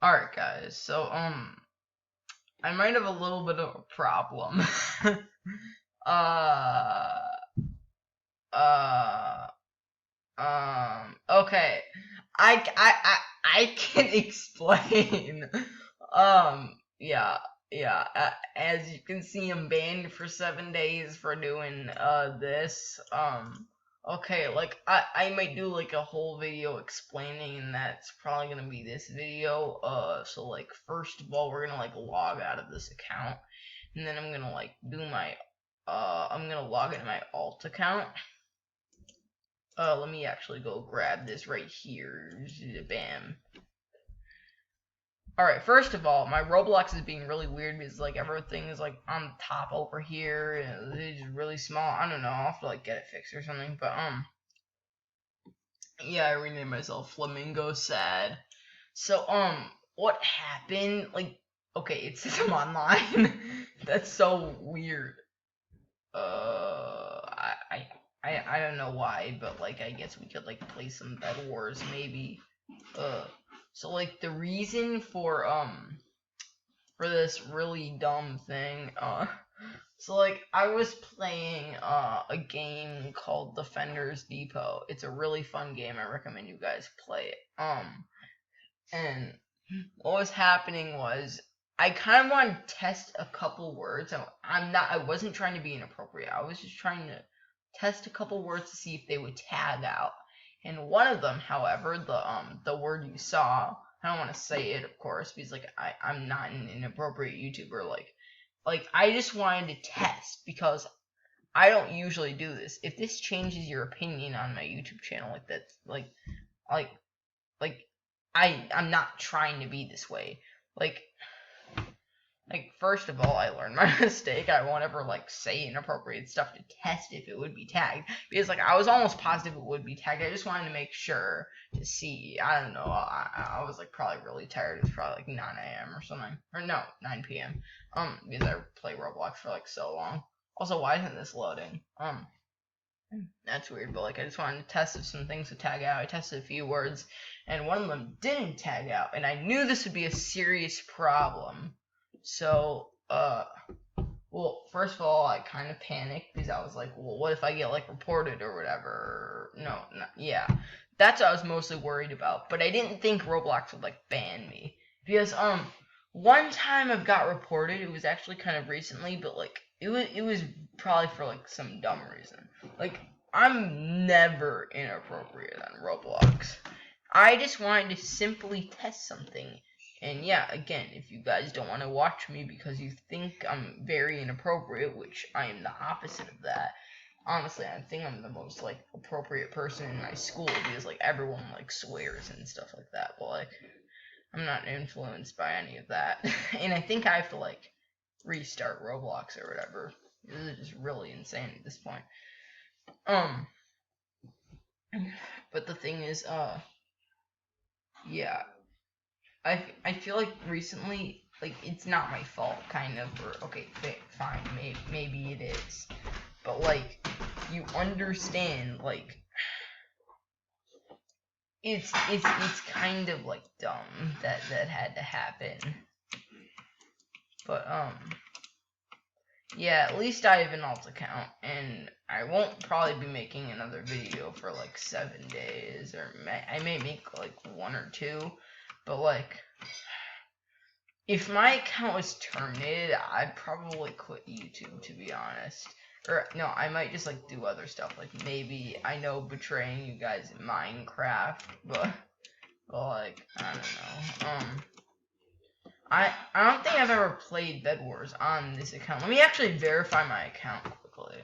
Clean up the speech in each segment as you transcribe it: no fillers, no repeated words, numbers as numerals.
Alright guys, so I might have a little bit of a problem. uh uh okay. I can explain. Yeah, yeah. As you can see, I'm banned for 7 days for doing this. Okay, like I might do like a whole video explaining, and that's probably gonna be this video. So like first of all, we're gonna like log out of this account, and then I'm gonna like do my I'm gonna log into my alt account. Let me actually go grab this right here. Bam. Alright, first of all, my Roblox is being really weird because, like, everything is, like, on the top over here, and it's really small. I don't know, I'll have to, like, get it fixed or something, but, yeah, I renamed myself Flamingo Sad. So, what happened? Like, okay, it says I'm online. That's so weird. I don't know why, but like I guess we could like play some Bed Wars maybe. Uh, so like the reason for this really dumb thing, so like I was playing a game called Defenders Depot. It's a really fun game. I recommend you guys play it. And what was happening was I kind of wanted to test a couple words. I wasn't trying to be inappropriate. I was just trying to test a couple words to see if they would tag out. And one of them, however, the word you saw, I don't want to say it, of course, because like I'm not an inappropriate YouTuber. Like I just wanted to test because I don't usually do this. If this changes your opinion on my YouTube channel, like that, like like I'm not trying to be this way. Like first of all, I learned my mistake. I won't ever like say inappropriate stuff to test if it would be tagged, because like I was almost positive it would be tagged. I just wanted to make sure to see. I don't know. I was like probably really tired. It was probably like 9 a.m. or something, or no, 9 p.m. Because I play Roblox for like so long. Also, why isn't this loading? That's weird, but like I just wanted to test if some things would tag out. I tested a few words, and one of them didn't tag out, and I knew this would be a serious problem. So, well, first of all, I kind of panicked because I was like, well, what if I get like reported or whatever? No, yeah, that's what I was mostly worried about. But I didn't think Roblox would like ban me because one time I've got reported. It was actually kind of recently, but like it was probably for like some dumb reason. Like I'm never inappropriate on Roblox. I just wanted to simply test something. And yeah, again, if you guys don't want to watch me because you think I'm very inappropriate, which I am the opposite of that. Honestly, I think I'm the most like appropriate person in my school because like everyone like swears and stuff like that. But like I'm not influenced by any of that. And I think I have to like restart Roblox or whatever. This is just really insane at this point. Um but the thing is, yeah, I feel like recently, like it's not my fault, kind of. Or okay, fine, maybe it is, but like you understand, like it's kind of like dumb that had to happen. But yeah, at least I have an alt account, and I won't probably be making another video for like 7 days, or I may make like one or two, but like if my account was terminated, I'd probably quit YouTube, to be honest. Or no, I might just like do other stuff. Like maybe I know betraying you guys in Minecraft, but like I don't know. I don't think I've ever played Bed Wars on this account. Let me actually verify my account quickly.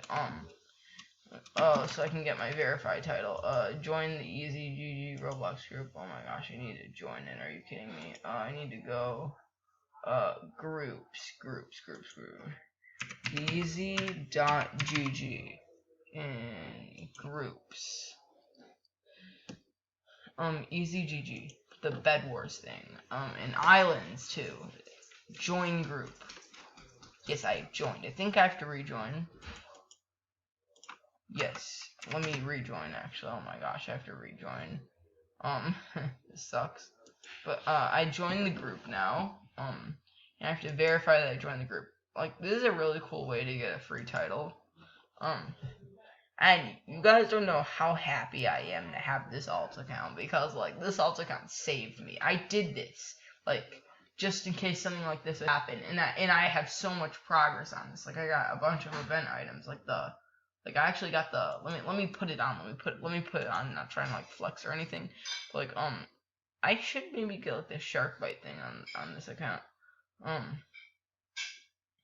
Oh, so I can get my verified title. Join the EasyGG Roblox group. Oh my gosh, I need to join in. Are you kidding me? I need to go. Groups. Easy.gg in groups. EasyGG, the Bed Wars thing. And islands too. Join group. Yes, I joined. I think I have to rejoin. Yes, let me rejoin actually. Oh my gosh, I have to rejoin. This sucks. But I joined the group now. And I have to verify that I joined the group. Like, this is a really cool way to get a free title. And you guys don't know how happy I am to have this alt account, because like this alt account saved me. I did this like just in case something like this would happen, and I have so much progress on this. Like I got a bunch of event items, like I actually got the let me put it on. Let me put it on. I'm not trying to like flex or anything. But, like I should maybe get like the shark bite thing on this account.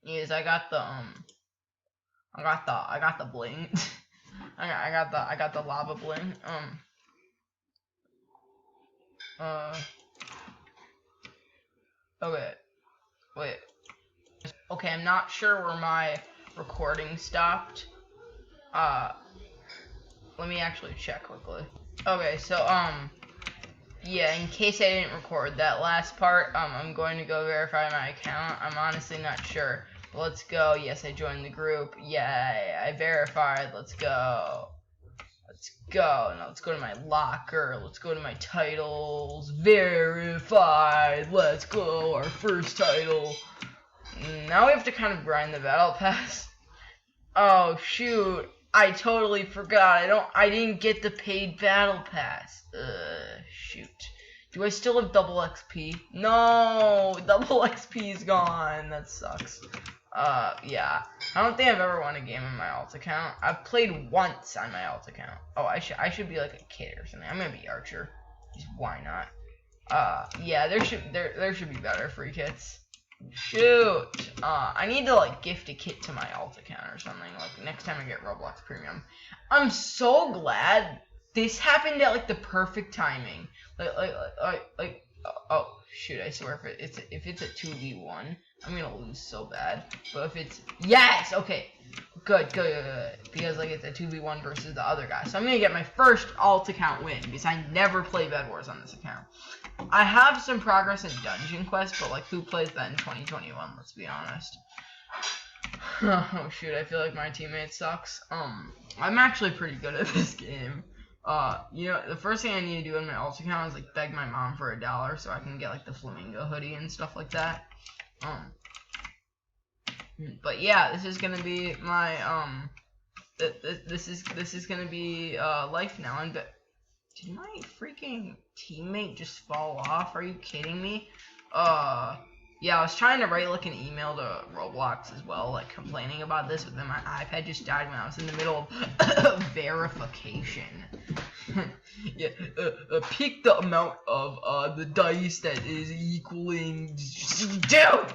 Yes, I got the bling. I got the lava bling. Okay. Wait. Okay, I'm not sure where my recording stopped. Let me actually check quickly. Okay, so yeah, in case I didn't record that last part, I'm going to go verify my account. I'm honestly not sure. Let's go. Yes, I joined the group. Yay, I verified. Let's go. Let's go. Now let's go to my locker. Let's go to my titles. Verified. Let's go. Our first title. Now we have to kind of grind the battle pass. Oh shoot. I totally forgot. I didn't get the paid battle pass. Shoot. Do I still have double XP? No, double XP is gone. That sucks. Yeah. I don't think I've ever won a game on my alt account. I've played once on my alt account. Oh, I should be like a kid or something. I'm gonna be Archer. Just why not? Yeah, there should be better free kits. Shoot. I need to like gift a kit to my alt account or something. Like next time I get Roblox Premium. I'm so glad this happened at like the perfect timing. Like oh shoot, I swear if it's a 2v1, I'm gonna lose so bad. But if it's yes, okay, good, because like it's a 2v1 versus the other guy, so I'm gonna get my first alt account win because I never play Bed Wars on this account. I have some progress in Dungeon Quest, but like who plays that in 2021? Let's be honest. Oh shoot, I feel like my teammate sucks. I'm actually pretty good at this game. You know, the first thing I need to do in my alt account is like beg my mom for $1 so I can get like the flamingo hoodie and stuff like that. But yeah, this is gonna be my this is gonna be life now. And did my freaking teammate just fall off? Are you kidding me? Yeah, I was trying to write like an email to Roblox as well, like complaining about this, but then my iPad just died when I was in the middle of verification. Yeah, pick the amount of the dice that is equaling. Dude,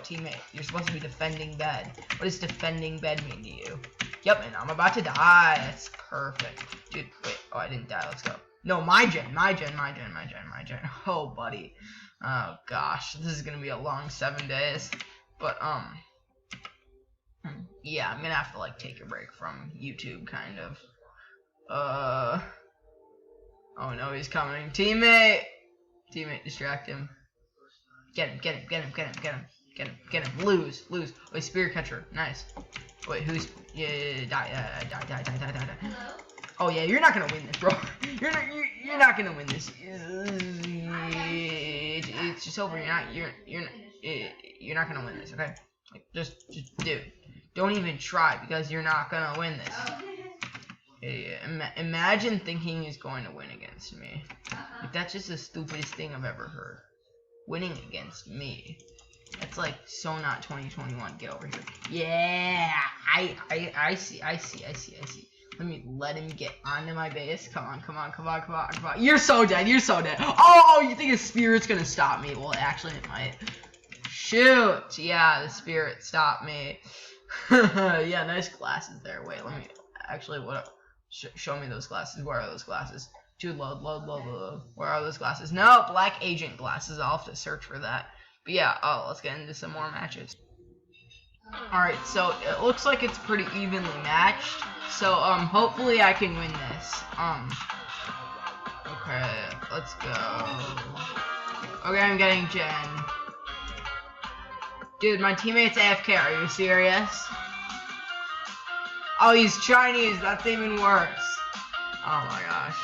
teammate, you're supposed to be defending bed. What does defending bed mean to you? Yep, and I'm about to die. That's perfect, dude. Wait, oh, I didn't die. Let's go. No, my gen. Oh, buddy. Oh gosh, this is gonna be a long 7 days, but yeah, I'm gonna have to like take a break from YouTube, kind of. Oh no, he's coming. Teammate, distract him. Get him. Lose. Wait, spear catcher, nice. Wait, who's die. Hello? Oh yeah, you're not gonna win this, bro. You're not gonna win this. It's just over. You're not gonna win this, okay? Like just dude, don't even try because you're not gonna win this. Imagine thinking he's going to win against me. Like that's just the stupidest thing I've ever heard. Winning against me. That's like so not 2021. Get over here. Yeah, I see. Let him get onto my base. Come on. You're so dead. Oh, you think a spirit's gonna stop me? Well, actually it might. Shoot. Yeah, the spirit stopped me. Yeah, nice glasses there. Wait, let me actually show me those glasses. Where are those glasses? Dude, load. Where are those glasses? No, black agent glasses. I'll have to search for that. But yeah, let's get into some more matches. Alright, so it looks like it's pretty evenly matched. So, hopefully I can win this. Okay, let's go. Okay, I'm getting Jen. Dude, my teammate's AFK, are you serious? Oh, he's Chinese, that's even worse. Oh my gosh.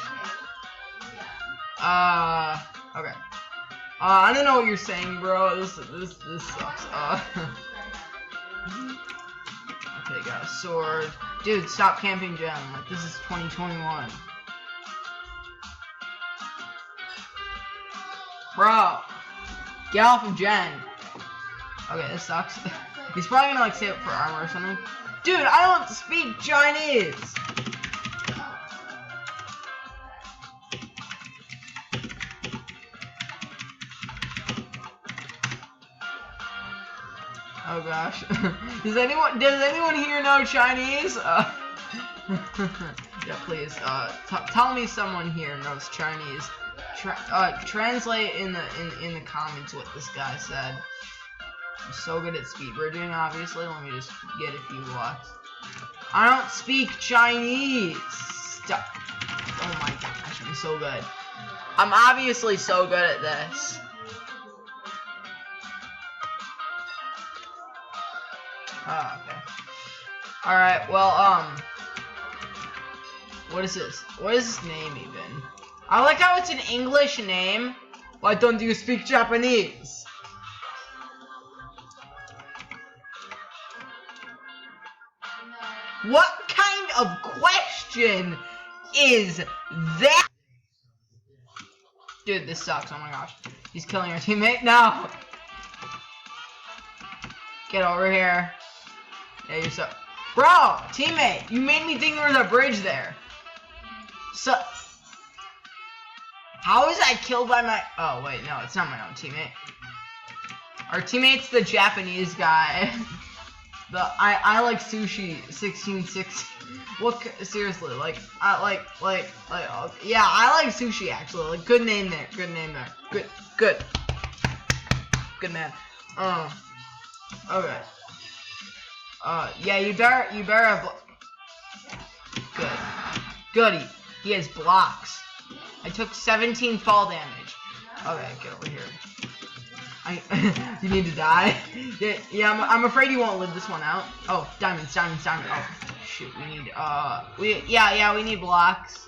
Okay. I don't know what you're saying, bro. This sucks. Okay, got a sword. Dude, stop camping Jen. Like, this is 2021. Bro, get off of Jen. Okay, this sucks. He's probably gonna like save it for armor or something. Dude, I don't speak Chinese. Oh gosh. Does anyone here know Chinese? Yeah, please. Tell me someone here knows Chinese. Translate in the comments what this guy said. I'm so good at speed bridging, obviously. Let me just get a few blocks. I don't speak Chinese. Stop. Oh my gosh, I'm so good. I'm obviously so good at this. Oh, okay. Alright, well, what is this? What is this name even? I like how it's an English name. Why don't you speak Japanese? What kind of question is that? Dude, this sucks. Oh my gosh. He's killing our teammate. No! Get over here. Yeah, you're so... Bro! Teammate! You made me think there was a bridge there. So... How was I killed by my... Oh, wait. No, it's not my own teammate. Our teammate's the Japanese guy. I like sushi 1660. What? Seriously, like yeah, I like sushi actually. Like, good name there. Good name there. Good man. Okay. Yeah, you better have. Goody. He has blocks. I took 17 fall damage. Okay, get over here. You need to die? Yeah, I'm afraid you won't live this one out. Oh, diamonds. Oh, shoot, we need blocks.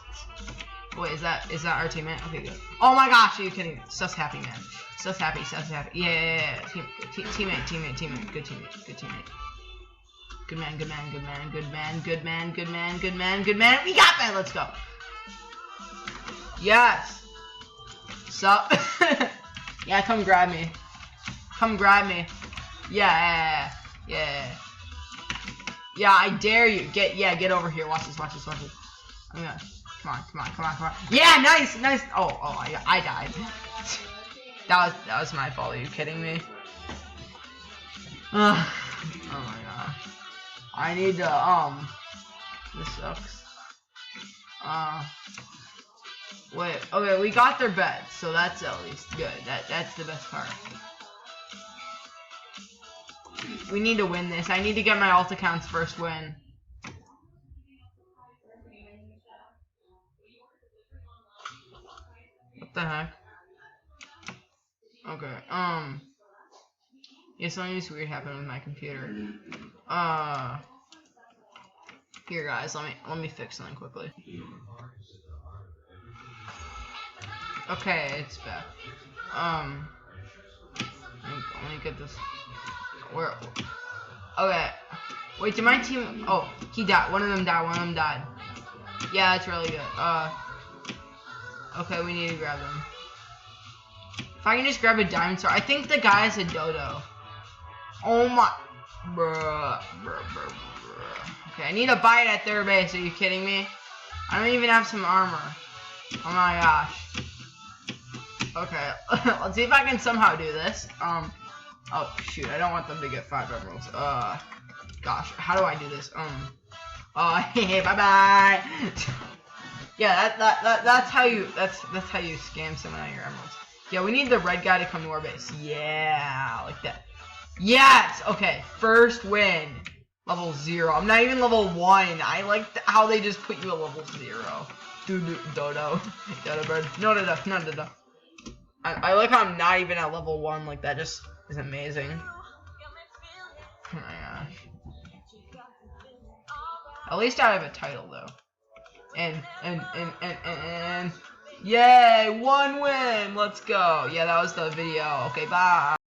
Wait, is that our teammate? Okay, good. Oh my gosh, are you kidding me? Sus happy, man. Sus happy. Yeah. Teammate. Good teammate. Good man. We got that, let's go. Yes. Sup? Yeah, come grab me. Yeah, I dare you. Get over here. Watch this. I'm gonna, come on. Yeah, nice. Oh, I died. That was my fault. Are you kidding me? Oh my gosh. I need to, this sucks. Wait, okay, we got their beds, so that's at least good. That's the best part. We need to win this. I need to get my alt account's first win. What the heck? Okay, yeah, something weird happened with my computer. Here guys, let me fix something quickly. Okay, it's back. Let me get this. Where? Okay. Wait, did my team? Oh, he died. One of them died. Yeah, that's really good. Okay, we need to grab them. If I can just grab a diamond sword. I think the guy is a dodo. Oh my. Bruh. Okay, I need to buy it at their base. Are you kidding me? I don't even have some armor. Oh my gosh. Okay, let's see if I can somehow do this. Oh shoot, I don't want them to get 5 emeralds. Gosh, how do I do this? Hey, bye. Yeah, that's how you scam someone out of your emeralds. Yeah, we need the red guy to come to our base. Yeah, like that. Yes. Okay, first win. Level 0. I'm not even level 1. I like how they just put you at level 0. Dodo bird. No. I like how I'm not even at level 1. Like, that just is amazing. Oh my gosh. At least I have a title though. And Yay, 1 win. Let's go. Yeah, that was the video. Okay, bye.